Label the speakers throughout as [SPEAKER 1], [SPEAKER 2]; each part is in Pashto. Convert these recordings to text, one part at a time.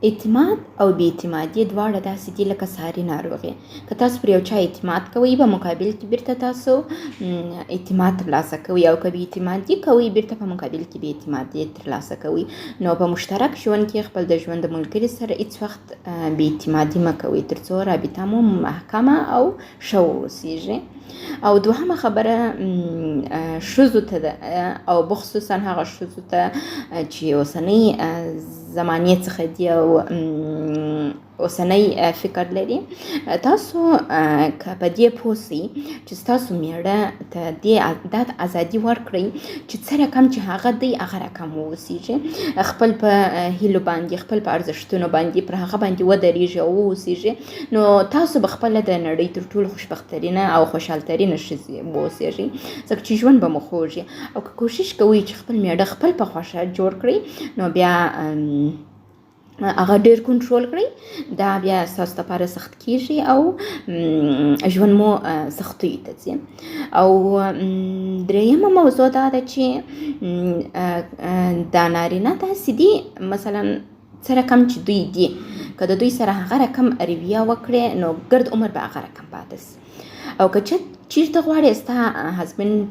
[SPEAKER 1] اعتماد او بې اعتمادي دواړه داسې دي لکه ساري ناروغي. که تاسو پر یو چا اعتماد کوئ په مقابل کې بیرته تاسو اعتماد ترلاسه کوئ، او که بې اعتمادي کوئ بیرته په مقابل کې بې اعتمادي ترلاسه کوئ. نو په مشترک ژوند کې خپل د ژوند د ملګري سره هیڅ وخت بې اعتمادي مه کوئ، ترڅو رابطه مو محکمه او ښه واوسیږي. او دوهمه خبره ښځو ته ده، او بخصوصا هغه ښځو ته چې اوسنۍ زمانې څخه دي او اوسنۍ فکر لري. تاسو که په دې پوه سئ چې ستاسو میړه ته دا ازادي ورکړئ چې څه رقم چې هغه دی هغه رقم واوسیږي، خپل په هیلو باندې، خپل په ارزښتونو باندې پر هغه باندې ودرېږي او واوسیږي، نو تاسو به خپله د نړۍ تر ټولو خوشبخترینه او خوشحالترینه ښځې واوسیږئ، ځکه چې ژوند به مو خوږ. او که کوشش کوئ چې خپل میړه خپل په خوښه جوړ کړئ، نو بیا هغه ډیر کنټرول کړئ، دا بیا ستاسو لپاره سخت کیږي او ژوند مو سختیو ته ځي. او دریمه موضوع دا ده چې دا نارینه داسې دي، مثلا څه رقم چې دوی دي، که د دوی سره هغه رقم رویه وکړې نو ګرد عمر به هغه رقم پاتې سي. او که چیرته غواړې ستا هسبند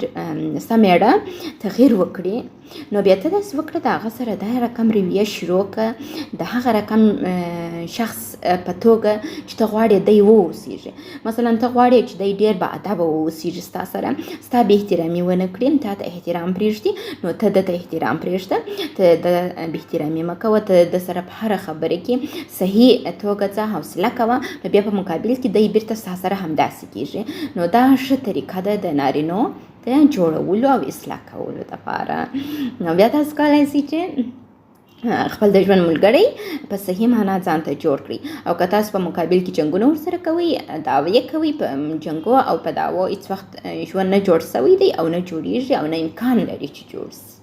[SPEAKER 1] ستا میړه تغییر وکړي، نو بیا ته داسې وکړه د هغه سره دا رقم رویه شروع کړه د هغه رقم شخص په توګه چې ته غواړې دی واوسیږي. مثلا ته غواړې چې دی ډېر باادبه واوسیږي ستا سره، ستا بې احترامي ونه کړي، تا ته احترام پرېږدي، نو ته ده ته احترام پرېږده، ته د بې احترامي مه کوه، ته د سره په هره خبره کې صحیح توګه ځه، حوصله کوه، نو بیا په مقابل کې دی بیرته ستا سره همداسې کېږي. نو دا ښه طریقه ده د نارینو د جوړولو او اصلاح کولو دپاره. نو بیا تاسو کولی شئ چې خپل د ژوند ملګری په صحیح معنا ځان ته جوړ کړي. او که تاسو په مقابل کې جنګونه ورسره کوئ، دعوه یې کوئ، په جنګو او په دعوو هېڅ وخت ژوند نه جوړ سوی دی او نه جوړیږي او نه امکان لري چې جوړ سي.